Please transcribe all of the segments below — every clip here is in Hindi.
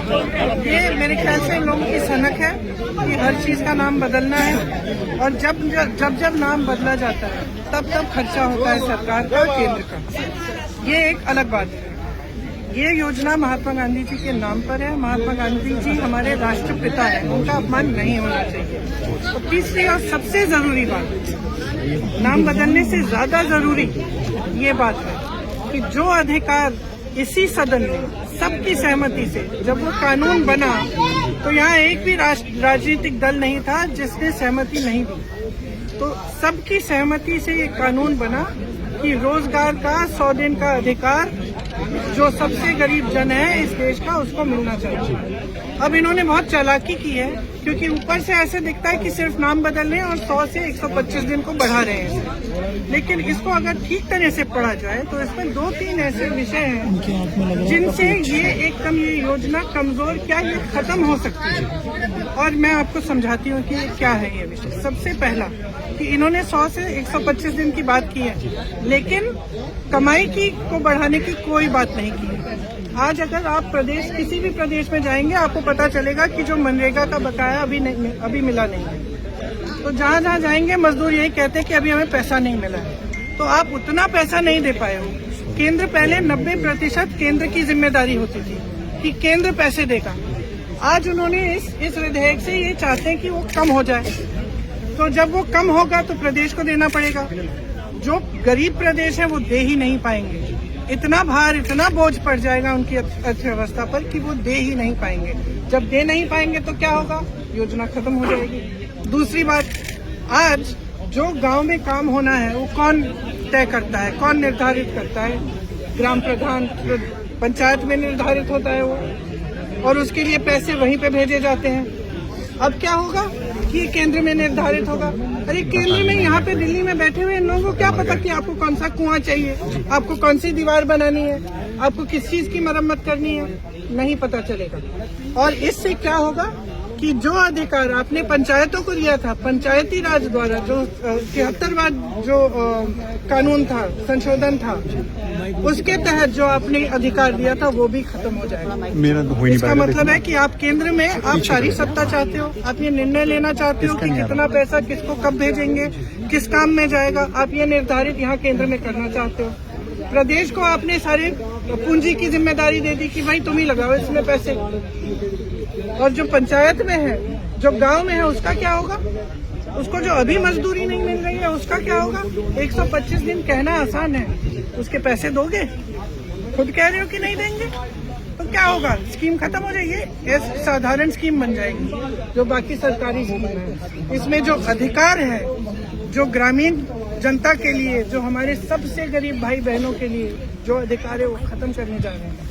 ये मेरे ख्याल से लोगों की सनक है कि हर चीज का नाम बदलना है, और जब नाम बदला जाता है तब खर्चा होता है सरकार का, केंद्र का। ये एक अलग बात है। ये योजना महात्मा गांधी जी के नाम पर है। महात्मा गांधी जी हमारे राष्ट्रपिता हैं, उनका अपमान नहीं होना चाहिए। और तीसरी और सबसे जरूरी बात, नाम बदलने से ज्यादा जरूरी ये बात है कि जो अधिकार इसी सदन में सबकी सहमति से जब वो कानून बना, तो यहाँ एक भी राजनीतिक दल नहीं था जिसने सहमति नहीं दी। तो सबकी सहमति से ये कानून बना कि रोजगार का 100 दिन का अधिकार जो सबसे गरीब जन है इस देश का, उसको मिलना चाहिए। अब इन्होंने बहुत चालाकी की है, क्योंकि ऊपर से ऐसे दिखता है कि सिर्फ नाम बदल रहे हैं और 100 से 125 दिन को बढ़ा रहे हैं, लेकिन इसको अगर ठीक तरह से पढ़ा जाए तो इसमें 2-3 ऐसे विषय हैं जिनसे ये योजना कमजोर, क्या ये खत्म हो सकती है। और मैं आपको समझाती हूँ कि क्या है ये विषय। सबसे पहला कि इन्होंने 100 से 125 दिन की बात की है, लेकिन कमाई को बढ़ाने की कोई बात नहीं की है। आज अगर आप किसी भी प्रदेश में जाएंगे, आपको पता चलेगा कि जो मनरेगा का बकाया अभी मिला नहीं है। तो जहाँ जाएंगे मजदूर यही कहते हैं कि अभी हमें पैसा नहीं मिला है। तो आप उतना पैसा नहीं दे पाए हो। केंद्र पहले 90% केंद्र की जिम्मेदारी होती थी कि केंद्र पैसे देगा। आज उन्होंने इस विधेयक से ये चाहते हैं कि वो कम हो जाए। तो जब वो कम होगा तो प्रदेश को देना पड़ेगा। जो गरीब प्रदेश है वो दे ही नहीं पाएंगे। इतना भार, इतना बोझ पड़ जाएगा उनकी अर्थव्यवस्था पर कि वो दे ही नहीं पाएंगे। जब दे नहीं पाएंगे तो क्या होगा? योजना खत्म हो जाएगी। दूसरी बात, आज जो गांव में काम होना है वो कौन तय करता है, कौन निर्धारित करता है? ग्राम प्रधान, पंचायत में निर्धारित होता है वो, और उसके लिए पैसे वहीं पे भेजे जाते हैं। अब क्या होगा कि केंद्र में निर्धारित होगा। अरे केंद्र में यहाँ पे दिल्ली में बैठे हुए लोगों को क्या पता कि आपको कौन सा कुआं चाहिए, आपको कौन सी दीवार बनानी है, आपको किस चीज की मरम्मत करनी है, नहीं पता चलेगा। और इससे क्या होगा कि जो अधिकार आपने पंचायतों को दिया था, पंचायती राज द्वारा जो 73वां जो कानून था, संशोधन था, उसके तहत जो आपने अधिकार दिया था वो भी खत्म हो जाएगा। इसका मतलब है कि आप केंद्र में आप सारी सत्ता चाहते हो, आप ये निर्णय लेना चाहते हो कि कितना पैसा किसको कब भेजेंगे, किस काम में जाएगा, आप ये निर्धारित यहाँ केंद्र में करना चाहते हो। प्रदेश को आपने सारे पूंजी की जिम्मेदारी दे दी कि भाई तुम ही लगाओ इसमें पैसे। और जो पंचायत में है, जो गांव में है, उसका क्या होगा? उसको जो अभी मजदूरी नहीं मिल रही है उसका क्या होगा? 125 दिन कहना आसान है, उसके पैसे दोगे? खुद कह रहे हो कि नहीं देंगे, तो क्या होगा? स्कीम खत्म हो जाएगी, एक साधारण स्कीम बन जाएगी जो बाकी सरकारी स्कीम है। इसमें जो अधिकार है, जो ग्रामीण जनता के लिए, जो हमारे सबसे गरीब भाई बहनों के लिए जो अधिकार है वो खत्म करने जा रहे हैं।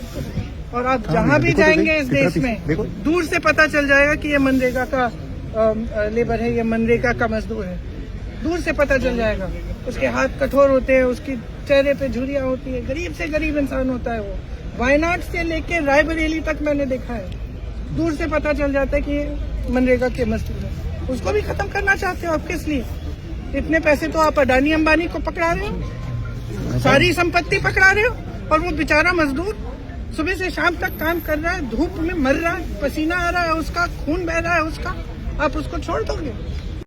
और आप जहाँ भी जाएंगे इस देश में, दूर से पता चल जाएगा कि ये मनरेगा का लेबर है, ये मनरेगा का मजदूर है। दूर से पता चल जाएगा। उसके हाथ कठोर होते हैं, उसकी चेहरे पे झुर्रियाँ होती है, गरीब से गरीब इंसान होता है वो। वायनाड से लेके रायबरेली तक मैंने देखा है, दूर से पता चल जाता है कि ये मनरेगा के मजदूर है। उसको भी खत्म करना चाहते हो आप? किस लिए? इतने पैसे तो आप अडानी अंबानी को पकड़ा रहे हो, सारी संपत्ति पकड़ा रहे हो, और वो बेचारा मजदूर सुबह से शाम तक काम कर रहा है, धूप में मर रहा है, पसीना आ रहा है उसका, खून बह रहा है उसका, आप उसको छोड़ दोगे?